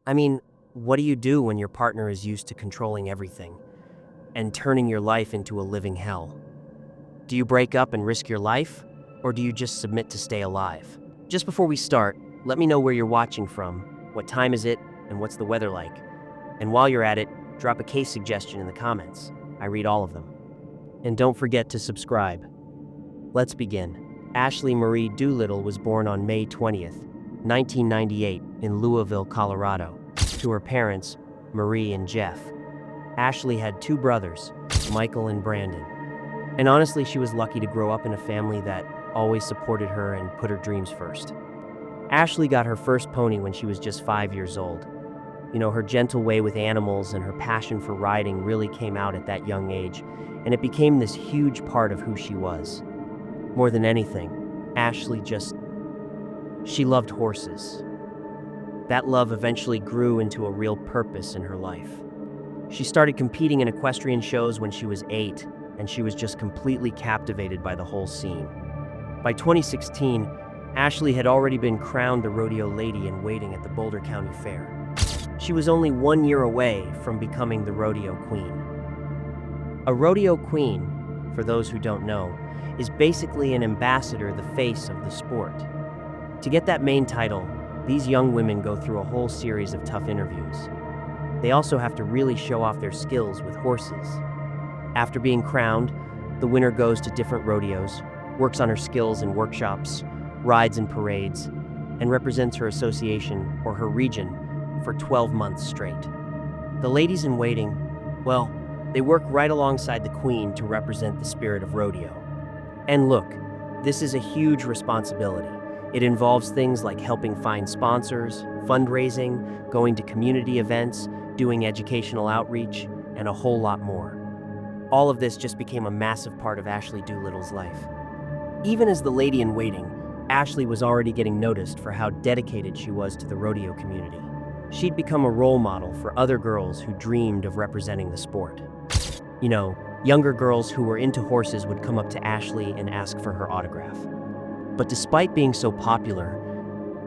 I mean, what do you do when your partner is used to controlling everything and turning your life into a living hell? Do you break up and risk your life, or do you just submit to stay alive? Just before we start, let me know where you're watching from, what time is it, and what's the weather like. And while you're at it, drop a case suggestion in the comments. I read all of them. And don't forget to subscribe. Let's begin. Ashley Marie Doolittle was born on May 20th, 1998, in Louisville, Colorado, to her parents, Marie and Jeff. Ashley had two brothers, Michael and Brandon. And honestly, she was lucky to grow up in a family that always supported her and put her dreams first. Ashley got her first pony when she was just 5 years old. You know, her gentle way with animals and her passion for riding really came out at that young age, and it became this huge part of who she was. More than anything, she loved horses. That love eventually grew into a real purpose in her life. She started competing in equestrian shows when she was 8, and she was just completely captivated by the whole scene. By 2016, Ashley had already been crowned the rodeo lady in waiting at the Boulder County Fair. She was only 1 year away from becoming the rodeo queen. A rodeo queen, for those who don't know, is basically an ambassador, the face of the sport. To get that main title, these young women go through a whole series of tough interviews. They also have to really show off their skills with horses. After being crowned, the winner goes to different rodeos, works on her skills in workshops, rides in parades, and represents her association or her region for 12 months straight. The ladies in waiting, well, they work right alongside the queen to represent the spirit of rodeo. And look, this is a huge responsibility. It involves things like helping find sponsors, fundraising, going to community events, doing educational outreach, and a whole lot more. All of this just became a massive part of Ashley Doolittle's life. Even as the lady in waiting, Ashley was already getting noticed for how dedicated she was to the rodeo community. She'd become a role model for other girls who dreamed of representing the sport. You know, younger girls who were into horses would come up to Ashley and ask for her autograph. But despite being so popular,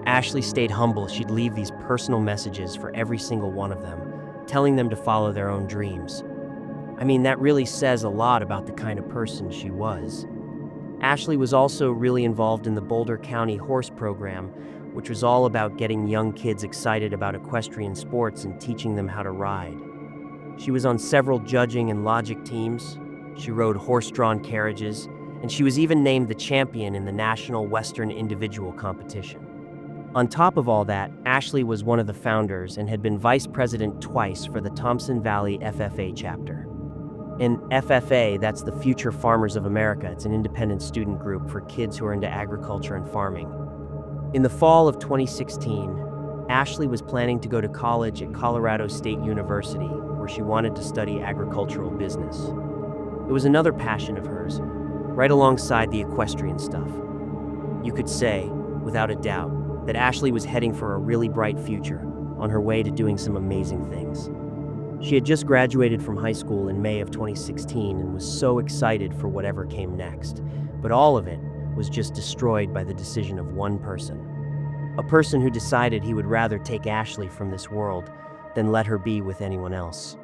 Ashley stayed humble. She'd leave these personal messages for every single one of them, telling them to follow their own dreams. I mean, that really says a lot about the kind of person she was. Ashley was also really involved in the Boulder County Horse Program, which was all about getting young kids excited about equestrian sports and teaching them how to ride. She was on several judging and logic teams. She rode horse-drawn carriages, and she was even named the champion in the National Western Individual Competition. On top of all that, Ashley was one of the founders and had been vice president twice for the Thompson Valley FFA chapter. In FFA, that's the Future Farmers of America. It's an independent student group for kids who are into agriculture and farming. In the fall of 2016, Ashley was planning to go to college at Colorado State University, where she wanted to study agricultural business. It was another passion of hers, right alongside the equestrian stuff. You could say, without a doubt, that Ashley was heading for a really bright future, on her way to doing some amazing things. She had just graduated from high school in May of 2016 and was so excited for whatever came next, but all of it was just destroyed by the decision of one person. A person who decided he would rather take Ashley from this world than let her be with anyone else.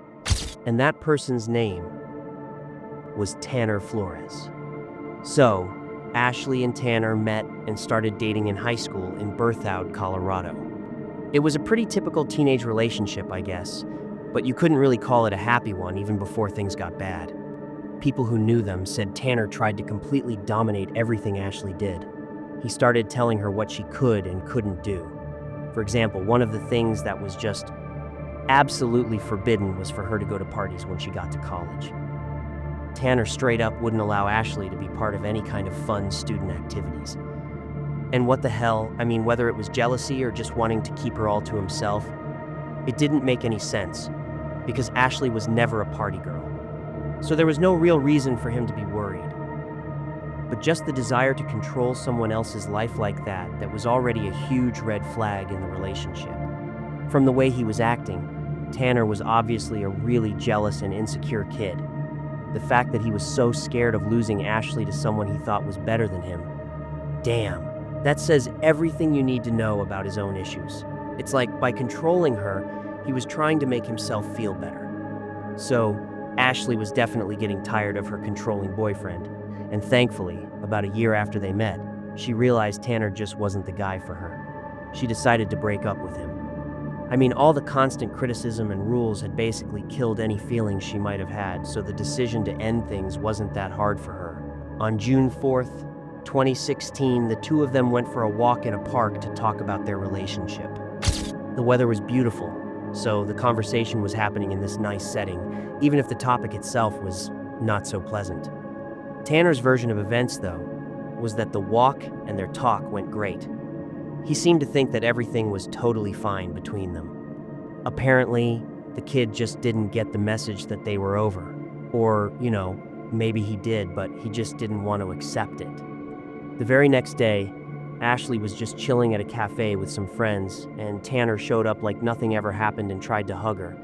And that person's name was Tanner Flores. So, Ashley and Tanner met and started dating in high school in Berthoud, Colorado. It was a pretty typical teenage relationship, I guess, but you couldn't really call it a happy one even before things got bad. People who knew them said Tanner tried to completely dominate everything Ashley did. He started telling her what she could and couldn't do. For example, one of the things that was just absolutely forbidden was for her to go to parties when she got to college. Tanner straight up wouldn't allow Ashley to be part of any kind of fun student activities. And what the hell, I mean, whether it was jealousy or just wanting to keep her all to himself, it didn't make any sense, because Ashley was never a party girl. So there was no real reason for him to be worried. But just the desire to control someone else's life like that was already a huge red flag in the relationship. From the way he was acting, Tanner was obviously a really jealous and insecure kid. The fact that he was so scared of losing Ashley to someone he thought was better than him. Damn, that says everything you need to know about his own issues. It's like by controlling her, he was trying to make himself feel better. So, Ashley was definitely getting tired of her controlling boyfriend, and thankfully, about a year after they met, she realized Tanner just wasn't the guy for her. She decided to break up with him. I mean, all the constant criticism and rules had basically killed any feelings she might have had, so the decision to end things wasn't that hard for her. On June 4th, 2016, the two of them went for a walk in a park to talk about their relationship. The weather was beautiful, so the conversation was happening in this nice setting, even if the topic itself was not so pleasant. Tanner's version of events, though, was that the walk and their talk went great. He seemed to think that everything was totally fine between them. Apparently, the kid just didn't get the message that they were over. Or, maybe he did, but he just didn't want to accept it. The very next day, Ashley was just chilling at a cafe with some friends, and Tanner showed up like nothing ever happened and tried to hug her.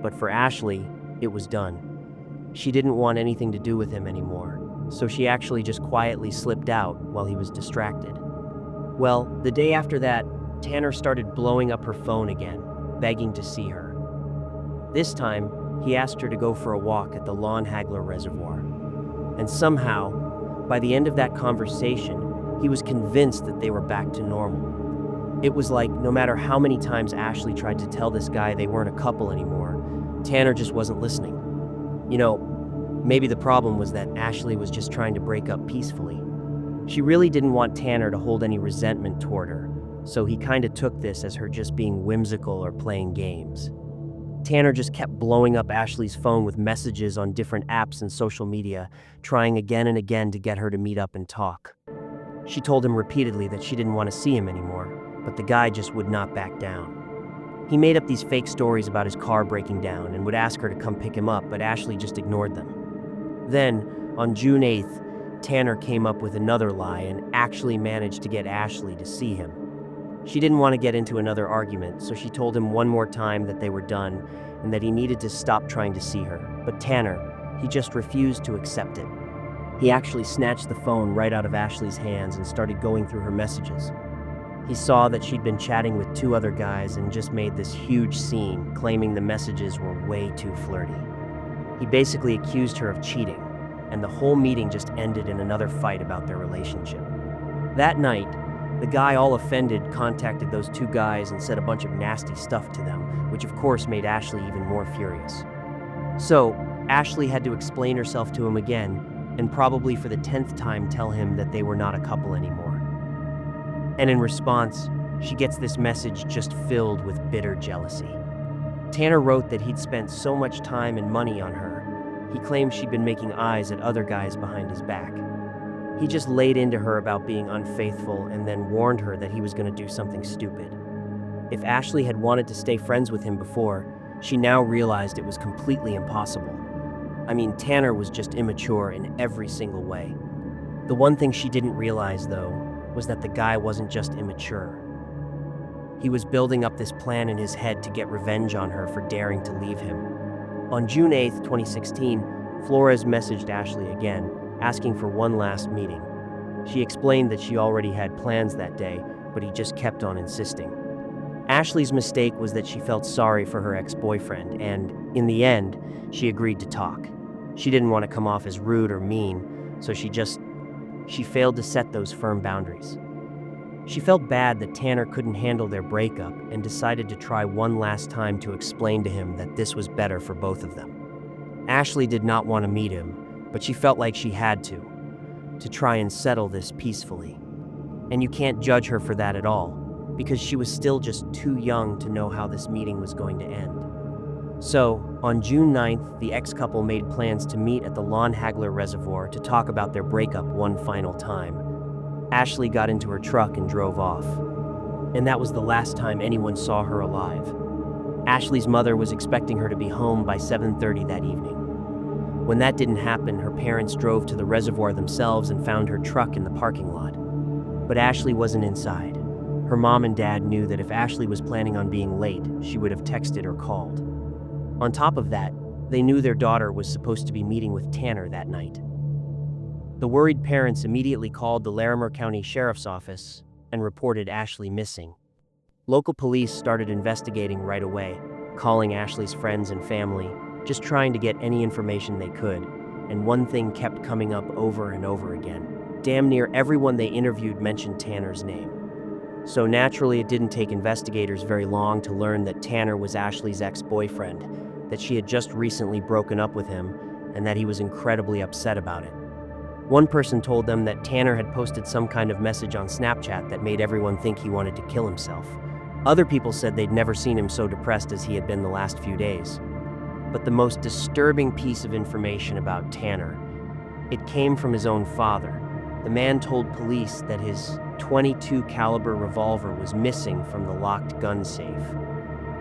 But for Ashley, it was done. She didn't want anything to do with him anymore, so she actually just quietly slipped out while he was distracted. Well, the day after that, Tanner started blowing up her phone again, begging to see her. This time, he asked her to go for a walk at the Lawnhaggler Reservoir. And somehow, by the end of that conversation, he was convinced that they were back to normal. It was like no matter how many times Ashley tried to tell this guy they weren't a couple anymore, Tanner just wasn't listening. Maybe the problem was that Ashley was just trying to break up peacefully. She really didn't want Tanner to hold any resentment toward her, so he kind of took this as her just being whimsical or playing games. Tanner just kept blowing up Ashley's phone with messages on different apps and social media, trying again and again to get her to meet up and talk. She told him repeatedly that she didn't want to see him anymore, but the guy just would not back down. He made up these fake stories about his car breaking down and would ask her to come pick him up, but Ashley just ignored them. Then, on June 8th, Tanner came up with another lie and actually managed to get Ashley to see him. She didn't want to get into another argument, so she told him one more time that they were done and that he needed to stop trying to see her. But Tanner, he just refused to accept it. He actually snatched the phone right out of Ashley's hands and started going through her messages. He saw that she'd been chatting with two other guys and just made this huge scene, claiming the messages were way too flirty. He basically accused her of cheating, and the whole meeting just ended in another fight about their relationship. That night, the guy, all offended, contacted those two guys and said a bunch of nasty stuff to them, which of course made Ashley even more furious. So, Ashley had to explain herself to him again, and probably for the 10th time tell him that they were not a couple anymore. And in response, she gets this message just filled with bitter jealousy. Tanner wrote that he'd spent so much time and money on her. He claimed she'd been making eyes at other guys behind his back. He just laid into her about being unfaithful and then warned her that he was going to do something stupid. If Ashley had wanted to stay friends with him before, she now realized it was completely impossible. I mean, Tanner was just immature in every single way. The one thing she didn't realize, though, was that the guy wasn't just immature. He was building up this plan in his head to get revenge on her for daring to leave him. On June 8th, 2016, Flores messaged Ashley again, asking for one last meeting. She explained that she already had plans that day, but he just kept on insisting. Ashley's mistake was that she felt sorry for her ex-boyfriend, and, in the end, she agreed to talk. She didn't want to come off as rude or mean, so she failed to set those firm boundaries. She felt bad that Tanner couldn't handle their breakup and decided to try one last time to explain to him that this was better for both of them. Ashley did not want to meet him, but she felt like she had to try and settle this peacefully. And you can't judge her for that at all, because she was still just too young to know how this meeting was going to end. So, on June 9th, the ex-couple made plans to meet at the Lawnhaggler Reservoir to talk about their breakup one final time. Ashley got into her truck and drove off. And that was the last time anyone saw her alive. Ashley's mother was expecting her to be home by 7:30 that evening. When that didn't happen, her parents drove to the reservoir themselves and found her truck in the parking lot. But Ashley wasn't inside. Her mom and dad knew that if Ashley was planning on being late, she would have texted or called. On top of that, they knew their daughter was supposed to be meeting with Tanner that night. The worried parents immediately called the Larimer County Sheriff's Office and reported Ashley missing. Local police started investigating right away, calling Ashley's friends and family, just trying to get any information they could, and one thing kept coming up over and over again. Damn near everyone they interviewed mentioned Tanner's name. So naturally, it didn't take investigators very long to learn that Tanner was Ashley's ex-boyfriend, that she had just recently broken up with him, and that he was incredibly upset about it. One person told them that Tanner had posted some kind of message on Snapchat that made everyone think he wanted to kill himself. Other people said they'd never seen him so depressed as he had been the last few days. But the most disturbing piece of information about Tanner, it came from his own father. The man told police that his .22 caliber revolver was missing from the locked gun safe,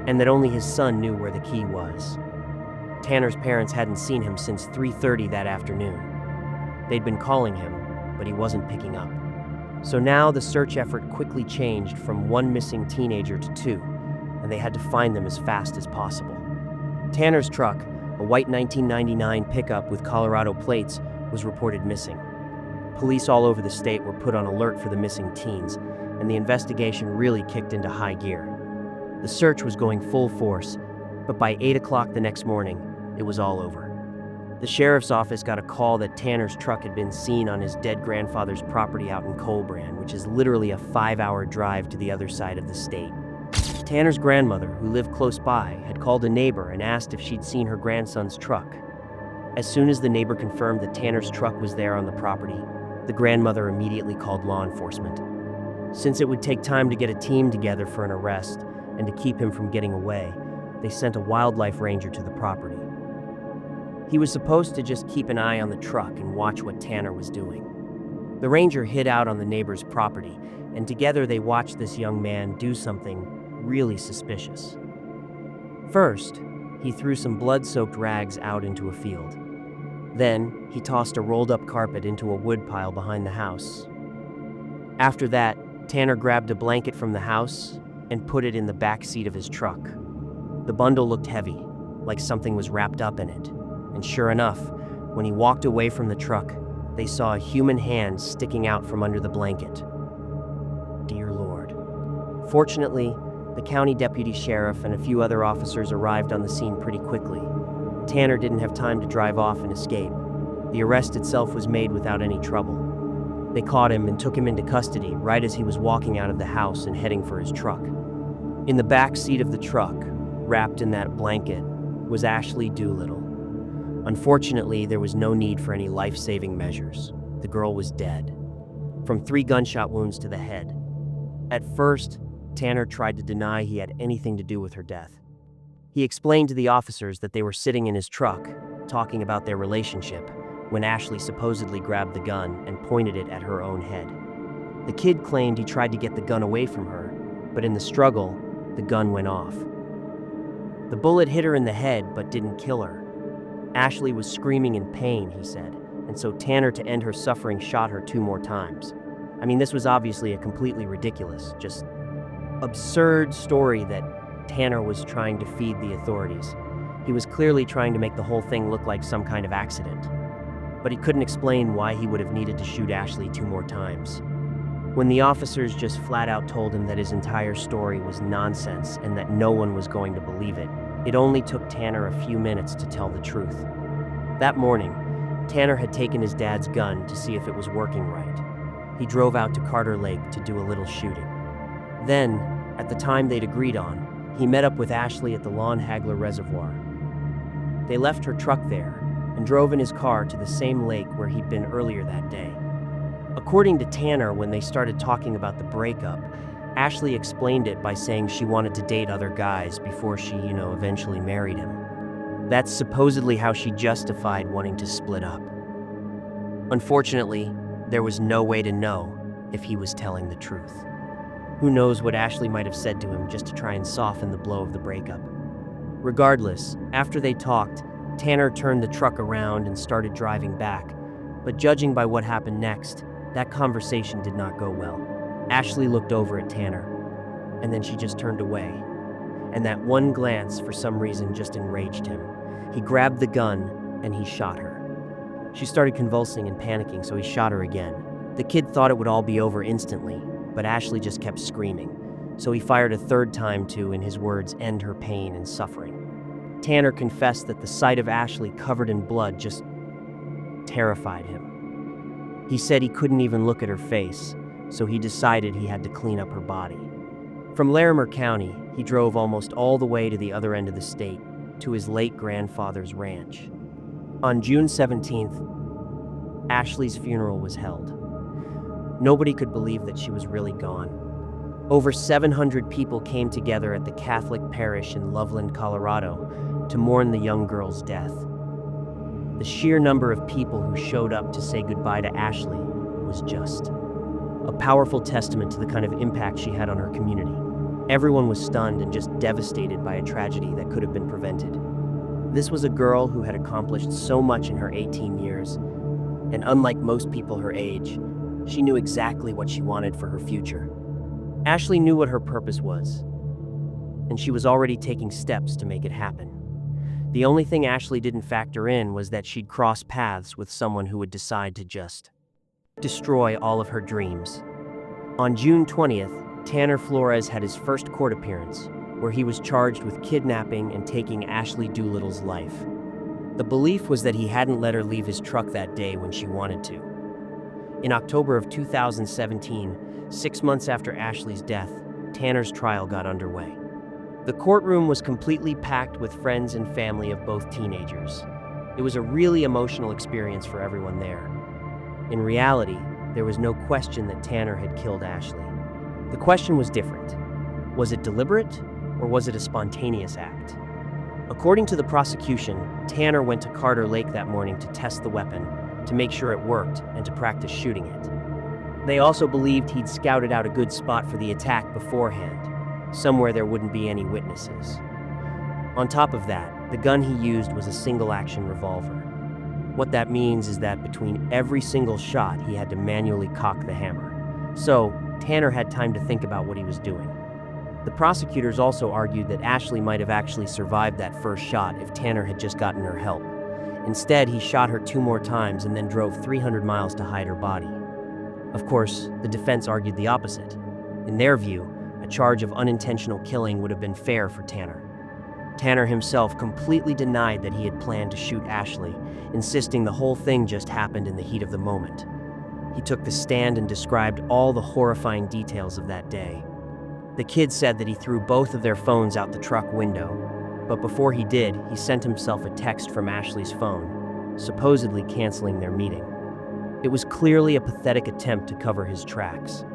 and that only his son knew where the key was. Tanner's parents hadn't seen him since 3:30 that afternoon. They'd been calling him, but he wasn't picking up. So now the search effort quickly changed from one missing teenager to two, and they had to find them as fast as possible. Tanner's truck, a white 1999 pickup with Colorado plates, was reported missing. Police all over the state were put on alert for the missing teens, and the investigation really kicked into high gear. The search was going full force, but by 8 o'clock the next morning, it was all over. The sheriff's office got a call that Tanner's truck had been seen on his dead grandfather's property out in Colbrand, which is literally a 5-hour drive to the other side of the state. Tanner's grandmother, who lived close by, had called a neighbor and asked if she'd seen her grandson's truck. As soon as the neighbor confirmed that Tanner's truck was there on the property, the grandmother immediately called law enforcement. Since it would take time to get a team together for an arrest and to keep him from getting away, they sent a wildlife ranger to the property. He was supposed to just keep an eye on the truck and watch what Tanner was doing. The ranger hid out on the neighbor's property, and together they watched this young man do something really suspicious. First, he threw some blood-soaked rags out into a field. Then, he tossed a rolled-up carpet into a woodpile behind the house. After that, Tanner grabbed a blanket from the house and put it in the back seat of his truck. The bundle looked heavy, like something was wrapped up in it. And sure enough, when he walked away from the truck, they saw a human hand sticking out from under the blanket. Dear Lord. Fortunately, the county deputy sheriff and a few other officers arrived on the scene pretty quickly. Tanner didn't have time to drive off and escape. The arrest itself was made without any trouble. They caught him and took him into custody right as he was walking out of the house and heading for his truck. In the back seat of the truck, wrapped in that blanket, was Ashley Doolittle. Unfortunately, there was no need for any life-saving measures. The girl was dead, from 3 gunshot wounds to the head. At first, Tanner tried to deny he had anything to do with her death. He explained to the officers that they were sitting in his truck, talking about their relationship, when Ashley supposedly grabbed the gun and pointed it at her own head. The kid claimed he tried to get the gun away from her, but in the struggle, the gun went off. The bullet hit her in the head but didn't kill her. Ashley was screaming in pain, he said, and so Tanner, to end her suffering, shot her 2 more times. I mean, this was obviously a completely ridiculous, just absurd story that Tanner was trying to feed the authorities. He was clearly trying to make the whole thing look like some kind of accident. But he couldn't explain why he would have needed to shoot Ashley 2 more times. When the officers just flat out told him that his entire story was nonsense and that no one was going to believe it, it only took Tanner a few minutes to tell the truth. That morning, Tanner had taken his dad's gun to see if it was working right. He drove out to Carter Lake to do a little shooting. Then, at the time they'd agreed on, he met up with Ashley at the Lon Hagler Reservoir. They left her truck there and drove in his car to the same lake where he'd been earlier that day. According to Tanner, when they started talking about the breakup, Ashley explained it by saying she wanted to date other guys before she, eventually married him. That's supposedly how she justified wanting to split up. Unfortunately, there was no way to know if he was telling the truth. Who knows what Ashley might have said to him just to try and soften the blow of the breakup. Regardless, after they talked, Tanner turned the truck around and started driving back, but judging by what happened next, that conversation did not go well. Ashley looked over at Tanner, and then she just turned away. And that one glance, for some reason, just enraged him. He grabbed the gun, and he shot her. She started convulsing and panicking, so he shot her again. The kid thought it would all be over instantly, but Ashley just kept screaming. so he fired a third time to, in his words, end her pain and suffering. Tanner confessed that the sight of Ashley covered in blood just terrified him. He said he couldn't even look at her face, so he decided he had to clean up her body. From Larimer County, he drove almost all the way to the other end of the state, to his late grandfather's ranch. On June 17th, Ashley's funeral was held. Nobody could believe that she was really gone. Over 700 people came together at the Catholic parish in Loveland, Colorado, to mourn the young girl's death. The sheer number of people who showed up to say goodbye to Ashley was just a powerful testament to the kind of impact she had on her community. Everyone was stunned and just devastated by a tragedy that could have been prevented. This was a girl who had accomplished so much in her 18 years, and unlike most people her age, she knew exactly what she wanted for her future. Ashley knew what her purpose was, and she was already taking steps to make it happen. The only thing Ashley didn't factor in was that she'd cross paths with someone who would decide to just destroy all of her dreams. On June 20th, Tanner Flores had his first court appearance, where he was charged with kidnapping and taking Ashley Doolittle's life. The belief was that he hadn't let her leave his truck that day when she wanted to. In October of 2017, 6 months after Ashley's death, Tanner's trial got underway. The courtroom was completely packed with friends and family of both teenagers. It was a really emotional experience for everyone there. In reality, there was no question that Tanner had killed Ashley. The question was different. Was it deliberate, or was it a spontaneous act? According to the prosecution, Tanner went to Carter Lake that morning to test the weapon, to make sure it worked, and to practice shooting it. They also believed he'd scouted out a good spot for the attack beforehand, somewhere there wouldn't be any witnesses. On top of that, the gun he used was a single-action revolver. What that means is that between every single shot, he had to manually cock the hammer. So, Tanner had time to think about what he was doing. The prosecutors also argued that Ashley might have actually survived that first shot if Tanner had just gotten her help. Instead, he shot her 2 more times and then drove 300 miles to hide her body. Of course, the defense argued the opposite. In their view, a charge of unintentional killing would have been fair for Tanner. Tanner himself completely denied that he had planned to shoot Ashley, insisting the whole thing just happened in the heat of the moment. He took the stand and described all the horrifying details of that day. The kid said that he threw both of their phones out the truck window, but before he did, he sent himself a text from Ashley's phone, supposedly canceling their meeting. It was clearly a pathetic attempt to cover his tracks.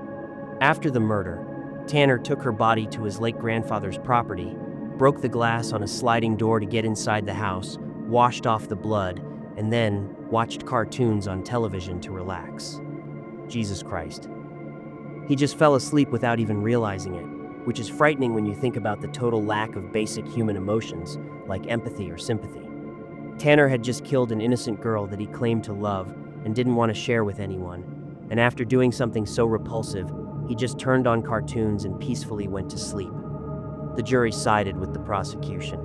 After the murder, Tanner took her body to his late grandfather's property, broke the glass on a sliding door to get inside the house, washed off the blood, and then watched cartoons on television to relax. Jesus Christ. He just fell asleep without even realizing it, which is frightening when you think about the total lack of basic human emotions, like empathy or sympathy. Tanner had just killed an innocent girl that he claimed to love and didn't want to share with anyone, and after doing something so repulsive, he just turned on cartoons and peacefully went to sleep. The jury sided with the prosecution.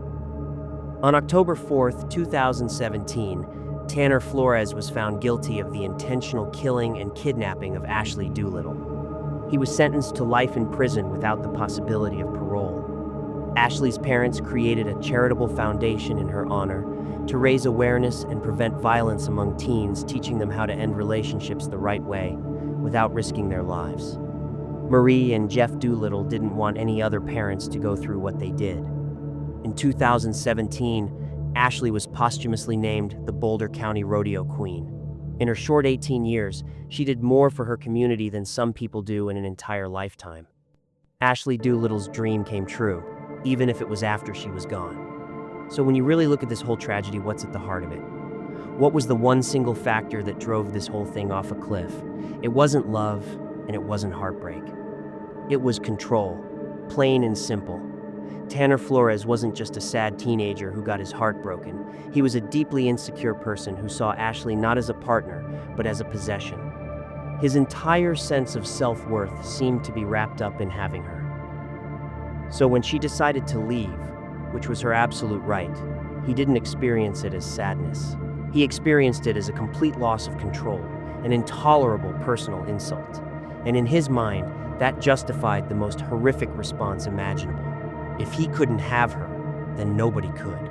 On October 4th, 2017, Tanner Flores was found guilty of the intentional killing and kidnapping of Ashley Doolittle. He was sentenced to life in prison without the possibility of parole. Ashley's parents created a charitable foundation in her honor to raise awareness and prevent violence among teens, teaching them how to end relationships the right way without risking their lives. Marie and Jeff Doolittle didn't want any other parents to go through what they did. In 2017, Ashley was posthumously named the Boulder County Rodeo Queen. In her short 18 years, she did more for her community than some people do in an entire lifetime. Ashley Doolittle's dream came true, even if it was after she was gone. So when you really look at this whole tragedy, what's at the heart of it? What was the one single factor that drove this whole thing off a cliff? It wasn't love, and it wasn't heartbreak. It was control, plain and simple. Tanner Flores wasn't just a sad teenager who got his heart broken. He was a deeply insecure person who saw Ashley not as a partner, but as a possession. His entire sense of self-worth seemed to be wrapped up in having her. So when she decided to leave, which was her absolute right, he didn't experience it as sadness. He experienced it as a complete loss of control, an intolerable personal insult. And in his mind, that justified the most horrific response imaginable. If he couldn't have her, then nobody could.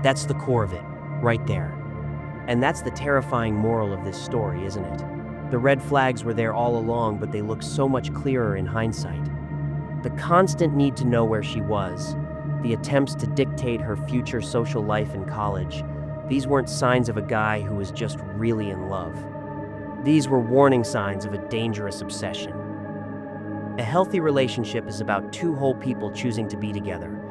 That's the core of it, right there. And that's the terrifying moral of this story, isn't it? The red flags were there all along, but they look so much clearer in hindsight. The constant need to know where she was, the attempts to dictate her future social life in college, these weren't signs of a guy who was just really in love. These were warning signs of a dangerous obsession. A healthy relationship is about two whole people choosing to be together.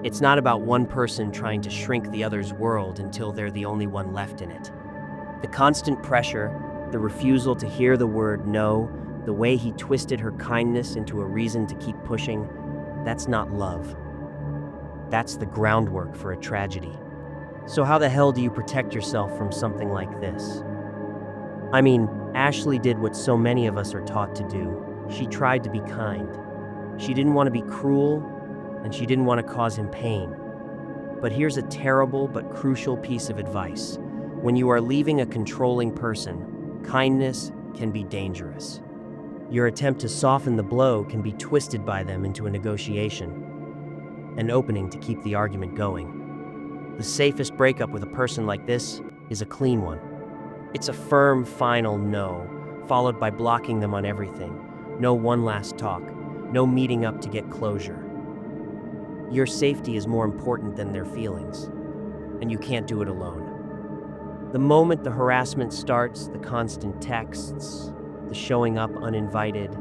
It's not about one person trying to shrink the other's world until they're the only one left in it. The constant pressure, the refusal to hear the word no, the way he twisted her kindness into a reason to keep pushing, that's not love. That's the groundwork for a tragedy. So how the hell do you protect yourself from something like this? I mean, Ashley did what so many of us are taught to do. She tried to be kind. She didn't want to be cruel, and she didn't want to cause him pain. But here's a terrible but crucial piece of advice. When you are leaving a controlling person, kindness can be dangerous. Your attempt to soften the blow can be twisted by them into a negotiation, an opening to keep the argument going. The safest breakup with a person like this is a clean one. It's a firm, final no, followed by blocking them on everything. No one last talk, no meeting up to get closure. Your safety is more important than their feelings, and you can't do it alone. The moment the harassment starts, the constant texts, the showing up uninvited,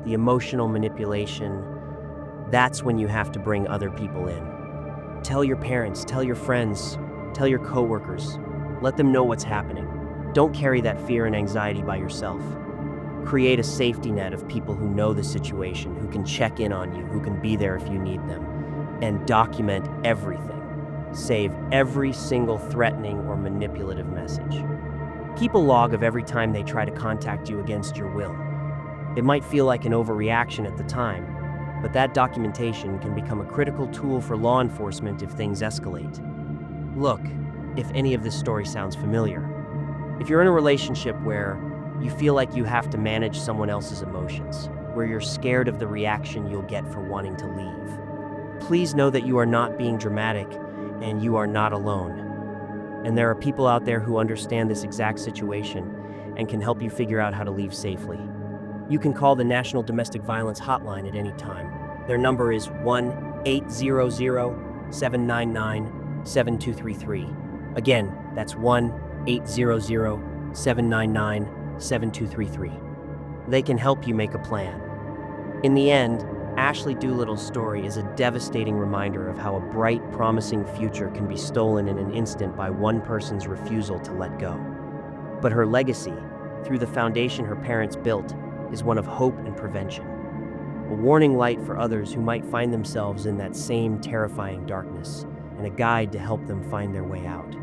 the emotional manipulation, that's when you have to bring other people in. Tell your parents, tell your friends, tell your coworkers. Let them know what's happening. Don't carry that fear and anxiety by yourself. Create a safety net of people who know the situation, who can check in on you, who can be there if you need them. And document everything. Save every single threatening or manipulative message. Keep a log of every time they try to contact you against your will. It might feel like an overreaction at the time, but that documentation can become a critical tool for law enforcement if things escalate. Look, if any of this story sounds familiar. If you're in a relationship where you feel like you have to manage someone else's emotions, where you're scared of the reaction you'll get for wanting to leave, please know that you are not being dramatic and you are not alone. And there are people out there who understand this exact situation and can help you figure out how to leave safely. You can call the National Domestic Violence Hotline at any time. Their number is 1-800-799-7233. Again, that's 1-800-799-7233. They can help you make a plan. In the end, Ashley Doolittle's story is a devastating reminder of how a bright, promising future can be stolen in an instant by one person's refusal to let go. But her legacy, through the foundation her parents built, is one of hope and prevention. A warning light for others who might find themselves in that same terrifying darkness, and a guide to help them find their way out.